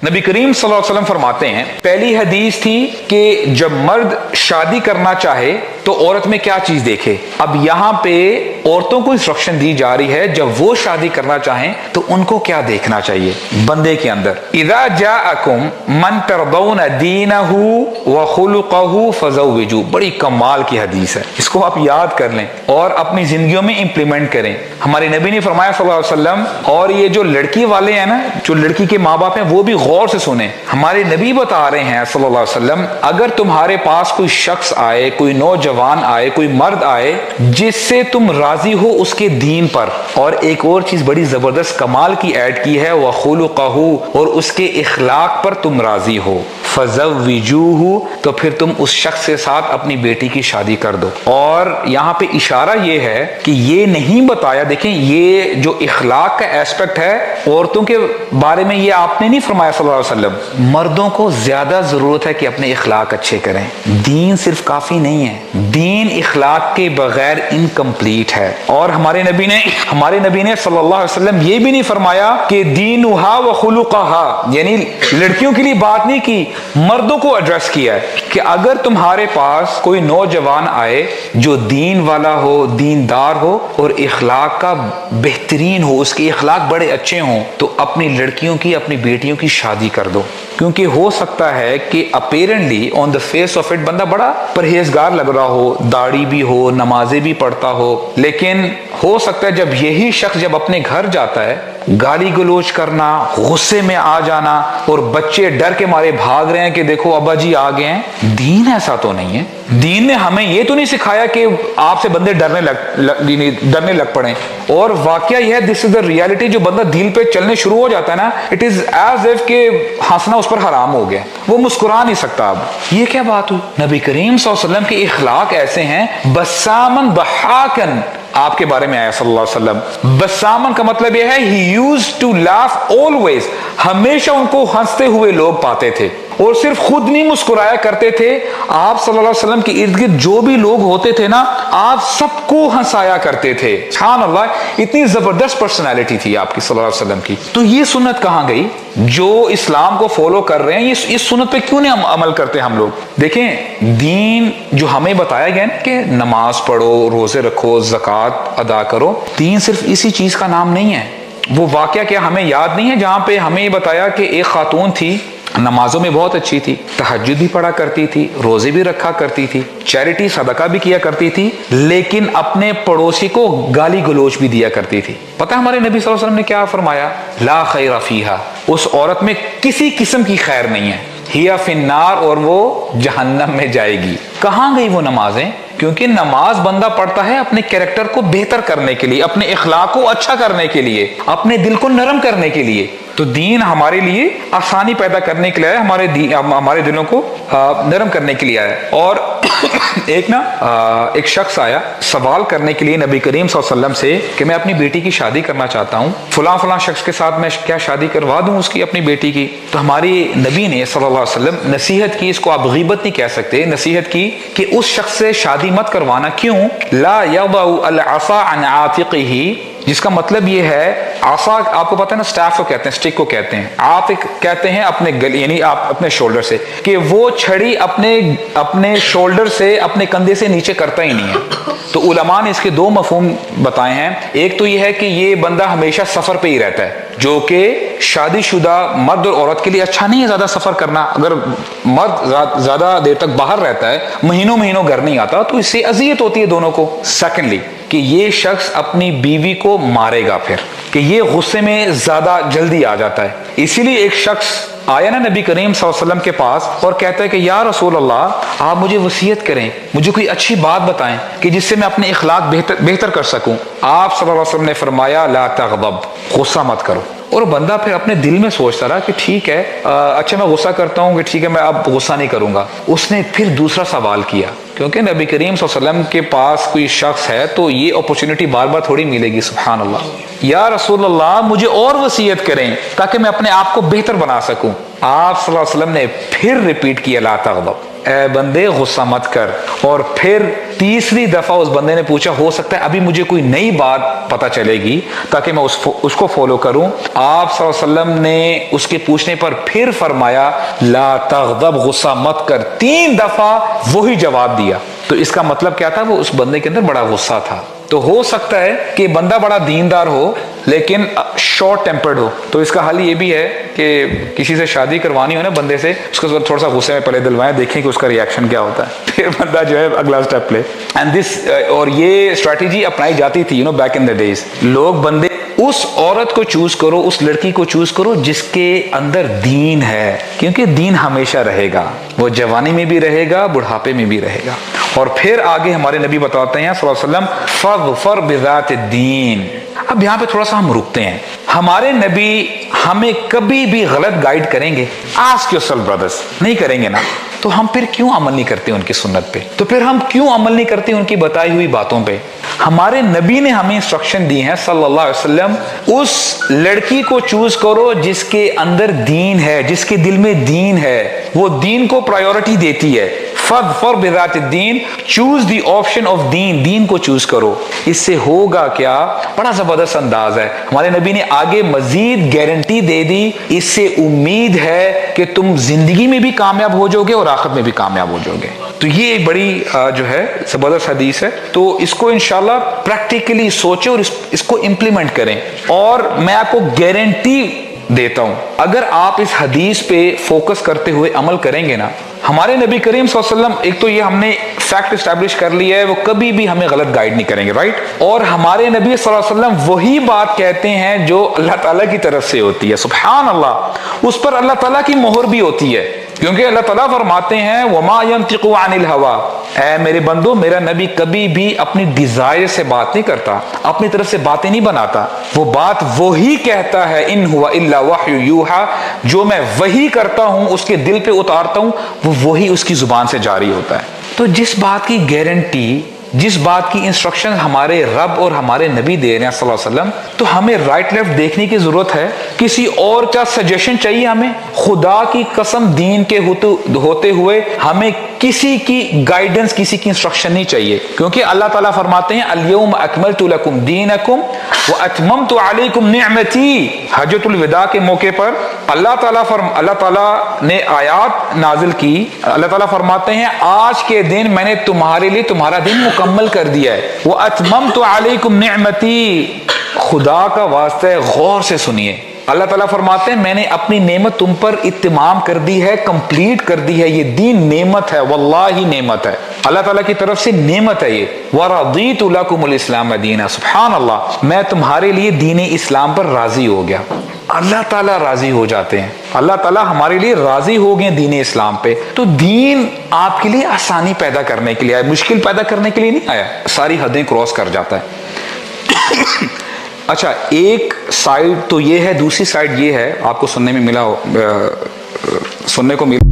نبی کریم صلی اللہ علیہ وسلم فرماتے ہیں، پہلی حدیث تھی کہ جب مرد شادی کرنا چاہے تو عورت میں کیا چیز دیکھے. اب یہاں پہ عورتوں کو انسٹرکشن دی جا رہی ہے جب وہ شادی کرنا چاہیں تو ان کو کیا دیکھنا چاہیے بندے کے اندر. اذا جاءکم من ترضون دینہ وخلقہ فزوجوہ. بڑی کمال کی حدیث ہے، اس کو آپ یاد کر لیں اور اپنی زندگیوں میں امپلیمنٹ کریں. ہمارے نبی نے فرمایا صلی اللہ علیہ وسلم، اور یہ جو لڑکی والے ہیں نا، جو لڑکی کے ماں باپ ہیں، وہ بھی غور سے سنیں. ہمارے نبی بتا رہے ہیں صلی اللہ علیہ وسلم، اگر تمہارے پاس کوئی شخص آئے، کوئی نوجوان آئے، کوئی مرد آئے جس سے تم راضی ہو اس کے دین پر، اور ایک اور چیز بڑی زبردست کمال کی ایڈ کی ہے، وَخُلُقَهُ، اور اس کے اخلاق پر تم راضی ہو، فَزَوِّجُوهُ، تو پھر تم اس شخص کے ساتھ اپنی بیٹی کی شادی کر دو. اور یہاں پہ اشارہ یہ ہے کہ یہ نہیں بتایا، دیکھیں یہ جو اخلاق کا ایسپیکٹ ہے عورتوں کے بارے میں یہ آپ نے نہیں فرمایا صلی اللہ علیہ وسلم. مردوں کو زیادہ ضرورت ہے کہ اپنے اخلاق اچھے کریں. دین صرف کافی نہیں ہے، دین اخلاق کے بغیر انکمپلیٹ ہے. اور ہمارے نبی نے صلی اللہ علیہ وسلم یہ بھی نہیں فرمایا کہ دینھا وخلقھا، یعنی لڑکیوں کے لیے بات نہیں کی، مردوں کو ایڈریس کیا ہے کہ اگر تمہارے پاس کوئی نوجوان آئے جو دین والا ہو، دیندار ہو اور اخلاق کا بہترین ہو، اس کے اخلاق بڑے اچھے ہوں، تو اپنی لڑکیوں کی، اپنی بیٹیوں کی شادی کر دو. کیونکہ ہو سکتا ہے کہ apparently on the face of it بندہ بڑا پرہیزگار لگ رہا ہو، داڑھی بھی ہو، نمازیں بھی پڑھتا ہو، لیکن ہو سکتا ہے جب یہی شخص جب اپنے گھر جاتا ہے، گالی گلوچ کرنا، غصے میں آ جانا، اور بچے ڈر کے مارے بھاگ رہے ہیں کہ دیکھو ابا جی آ گئے ہیں. دین ایسا تو نہیں ہے. دین نے ہمیں یہ تو نہیں سکھایا کہ آپ سے بندے ڈرنے لگ پڑیں. اور واقعہ یہ ہے، دس از دا ریالٹی، جو بندہ دل پہ چلنے شروع ہو جاتا ہے نا، اٹ از ایز ایف کہ ہنسنا اس پر حرام ہو گیا، وہ مسکرا نہیں سکتا. اب یہ کیا بات ہوئی؟ نبی کریم صلی اللہ علیہ وسلم کے اخلاق ایسے ہیں، بسامن ضحاکن آپ کے بارے میں آیا صلی اللہ علیہ وسلم. بسامن کا مطلب یہ ہے he used to laugh always، ہمیشہ ان کو ہنستے ہوئے لوگ پاتے تھے، اور صرف خود نہیں مسکرایا کرتے تھے، آپ صلی اللہ علیہ وسلم کے ارد گرد جو بھی لوگ ہوتے تھے نا، آپ سب کو ہنسایا کرتے تھے. سبحان اللہ، اتنی زبردست پرسنالٹی تھی آپ کی صلی اللہ علیہ وسلم کی. تو یہ سنت کہاں گئی؟ جو اسلام کو فالو کر رہے ہیں اس سنت پہ کیوں نہیں عمل کرتے ہم لوگ؟ دیکھیں دین جو ہمیں بتایا گیا نا کہ نماز پڑھو، روزے رکھو، زکوٰۃ ادا کرو، دین صرف اسی چیز کا نام نہیں ہے. وہ واقعہ کیا ہمیں یاد نہیں ہے جہاں پہ ہمیں یہ بتایا کہ ایک خاتون تھی، نمازوں میں بہت اچھی تھی، تہجد بھی پڑھا کرتی تھی، روزے بھی رکھا کرتی تھی، چیریٹی صدقہ بھی کیا کرتی تھی، لیکن اپنے پڑوسی کو گالی گلوچ بھی دیا کرتی تھی. پتہ ہمارے نبی صلی اللہ علیہ وسلم نے کیا فرمایا؟ لا خیر فیہا، اس عورت میں کسی قسم کی خیر نہیں ہے، ہی فی النار، اور وہ جہنم میں جائے گی. کہاں گئی وہ نمازیں؟ کیونکہ نماز بندہ پڑھتا ہے اپنے کیریکٹر کو بہتر کرنے کے لیے، اپنے اخلاق کو اچھا کرنے کے لیے، اپنے دل کو نرم کرنے کے لیے. تو دین ہمارے لیے آسانی پیدا کرنے کے لیے ہے، ہمارے دلوں کو نرم کرنے کے لیے ہے. اور ایک شخص آیا سوال کرنے کے لیے نبی کریم صلی اللہ علیہ وسلم سے کہ میں اپنی بیٹی کی شادی کرنا چاہتا ہوں، فلاں شخص کے ساتھ میں کیا شادی کروا دوں اس کی، اپنی بیٹی کی. تو ہماری نبی نے صلی اللہ علیہ وسلم نصیحت کی، اس کو آپ غیبت نہیں کہہ سکتے، نصیحت کی کہ اس شخص سے شادی مت کروانا. کیوں؟ لا یضع العصا عن عاتقہ، جس کا مطلب یہ ہے، عصا آپ کو پتہ ہے نا، سٹاف کو کہتے ہیں، سٹک کو کہتے ہیں، عاتق کہتے ہیں اپنے گلے، یعنی آپ اپنے شولڈر سے، کہ وہ چھڑی اپنے شولڈر سے، اپنے کندھے سے نیچے کرتا ہی نہیں ہے. تو علماء نے اس کے دو مفہوم بتائے ہیں. ایک تو یہ ہے کہ یہ بندہ ہمیشہ سفر پہ ہی رہتا ہے، جو کہ شادی شدہ مرد اور عورت کے لیے اچھا نہیں ہے زیادہ سفر کرنا. اگر مرد زیادہ دیر تک باہر رہتا ہے، مہینوں گھر نہیں آتا، تو اس سے اذیت ہوتی ہے دونوں کو. سیکنڈلی کہ یہ شخص اپنی بیوی کو مارے گا، پھر کہ یہ غصے میں زیادہ جلدی آ جاتا ہے. اسی لیے ایک شخص آیا نا نبی کریم صلی اللہ علیہ وسلم کے پاس اور کہتا ہے کہ یا رسول اللہ، آپ مجھے وصیت کریں، مجھے کوئی اچھی بات بتائیں کہ جس سے میں اپنے اخلاق بہتر کر سکوں. آپ صلی اللہ علیہ وسلم نے فرمایا لا تغضب، غصہ مت کرو. اور بندہ پھر اپنے دل میں سوچتا رہا کہ ٹھیک ہے، اچھا میں غصہ کرتا ہوں کہ ٹھیک ہے میں اب غصہ نہیں کروں گا. اس نے پھر دوسرا سوال کیا کیونکہ نبی کریم صلی اللہ علیہ وسلم کے پاس کوئی شخص ہے تو یہ اپرچونٹی بار بار تھوڑی ملے گی. سبحان اللہ. یا رسول اللہ مجھے اور وصیت کریں تاکہ میں اپنے آپ کو بہتر بنا سکوں. آپ صلی اللہ علیہ وسلم نے پھر ریپیٹ کیا لا تغضب، اے بندے غصہ مت کر. اور پھر تیسری دفعہ اس بندے نے پوچھا ہو سکتا ہے ابھی مجھے کوئی نئی بات پتہ چلے گی تاکہ میں اس کو فالو کروں. آپ صلی اللہ علیہ وسلم نے اس کے پوچھنے پر پھر فرمایا لا تغضب، غصہ مت کر. 3 دفعہ وہی جواب دیا. تو اس کا مطلب کیا تھا؟ وہ اس بندے کے اندر بڑا غصہ تھا. تو ہو سکتا ہے کہ بندہ بڑا دیندار ہو لیکن شارٹ ٹیمپرڈ ہو. تو اس کا حل یہ بھی ہے کہ کسی سے شادی کروانی ہو نا بندے سے، اس کو تھوڑا سا غصے میں پہلے دلوائیں، دیکھیں کہ اس کا ریاکشن کیا ہوتا ہے، پھر بندہ جو ہے اگلا اسٹیپ لے. اینڈ دس اور یہ اسٹریٹجی اپنائی جاتی تھی بیک ان دا ڈیز. لوگ بندے اس عورت کو چوز کرو، اس لڑکی کو چوز کرو جس کے اندر دین ہے، کیونکہ دین ہمیشہ رہے گا، وہ جوانی میں بھی رہے گا، بڑھاپے میں بھی رہے گا. اور پھر آگے ہمارے نبی بتاتے ہیں صلی اللہ علیہ وسلم فاظفر بذات الدین. اب یہاں پہ تھوڑا سا ہم رکتے ہیں. ہمارے نبی ہمیں کبھی بھی غلط گائیڈ کریں گے؟ آسک یورسیلف برادرز، نہیں کریں گے نا. تو ہم پھر کیوں عمل نہیں کرتے ان کی سنت پہ؟ تو پھر ہم کیوں عمل نہیں کرتے ان کی بتائی ہوئی باتوں پہ؟ ہمارے نبی نے ہمیں انسٹرکشن دی ہیں صلی اللہ علیہ وسلم، اس لڑکی کو چوز کرو جس کے اندر دین ہے، جس کے دل میں دین ہے، وہ دین کو پرائیورٹی دیتی ہے. فَاظْفَرْ بِذَاتِ الدِّينِ، چوز دی آپشن آف دین، دین کو چوز کرو. اس سے ہوگا کیا؟ بڑا زبردست انداز ہے. ہمارے نبی نے آگے مزید گارنٹی دے دی، اس سے امید ہے کہ تم زندگی میں بھی کامیاب ہو جاؤ گے اور آخرت میں بھی کامیاب ہو جاؤ گے. تو یہ ایک بڑی جو ہے زبردست حدیث ہے. تو اس کو انشاءاللہ پریکٹیکلی سوچیں اور اس کو امپلیمنٹ کریں. اور میں آپ کو گارنٹی دیتا ہوں اگر آپ اس حدیث پہ فوکس کرتے ہوئے عمل کریں گے نا، ہمارے نبی کریم صلی اللہ علیہ وسلم، ایک تو یہ ہم نے فیکٹ اسٹیبلش کر لیا ہے، وہ کبھی بھی ہمیں غلط گائیڈ نہیں کریں گے، رائٹ. اور ہمارے نبی صلی اللہ علیہ وسلم وہی بات کہتے ہیں جو اللہ تعالیٰ کی طرف سے ہوتی ہے. سبحان اللہ. اس پر اللہ تعالیٰ کی مہر بھی ہوتی ہے، کیونکہ اللہ تعالیٰ فرماتے ہیں وَمَا يَنْطِقُ عَنِ الْهَوَىٰ، اے میرے بندو میرا نبی کبھی بھی اپنی ڈیزائر سے بات نہیں کرتا، اپنی طرف سے باتیں نہیں بناتا. وہ بات وہی کہتا ہے ان هُوَ إِلَّا وَحْيٌ يُوحَىٰ، جو میں وہی کرتا ہوں، اس کے دل پہ اتارتا ہوں، وہ وہی اس کی زبان سے جاری ہوتا ہے. تو جس بات کی گارنٹی، جس بات کی انسٹرکشن ہمارے رب اور ہمارے نبی دے رہے ہیں صلی اللہ علیہ وسلم، تو ہمیں رائٹ لیفٹ دیکھنے کی ضرورت ہے؟ کسی اور کا سجیشن چاہیے ہمیں؟ خدا کی قسم دین کے ہوتے ہوئے ہمیں کسی کی گائیڈنس، کسی کی انسٹرکشن نہیں چاہیے. کیونکہ اللہ تعالیٰ فرماتے ہیں الیوم اکملت لکم دینکم واتممت علیکم نعمتی. حجۃ الوداع کے موقع پر اللہ تعالیٰ نے آیات نازل کی. اللہ تعالیٰ فرماتے ہیں آج کے دن میں نے تمہارے لیے تمہارا دن مکمل کر دیا ہے. واتممت علیکم نعمتی. خدا کا واسطہ ہے غور سے سنیے. اللہ تعالیٰ فرماتے ہیں میں نے اپنی نعمت تم پر اتمام کر دی ہے، کمپلیٹ کر دی ہے. یہ دین نعمت ہے، واللہ نعمت ہے، اللہ تعالیٰ کی طرف سے نعمت ہے یہ. وَرَضِيتُ لَكُمُ الْإِسْلَامَ دِينًا. سبحان اللہ، میں تمہارے لیے دین اسلام پر راضی ہو گیا. اللہ تعالیٰ راضی ہو جاتے ہیں، اللہ تعالیٰ ہمارے لیے راضی ہو گئے دین اسلام پہ. تو دین آپ کے لیے آسانی پیدا کرنے کے لیے آیا، مشکل پیدا کرنے کے لیے نہیں آیا. ساری حدیں کراس کر جاتا ہے. اچھا، ایک سائیڈ تو یہ ہے، دوسری سائیڈ یہ ہے، آپ کو سننے کو ملا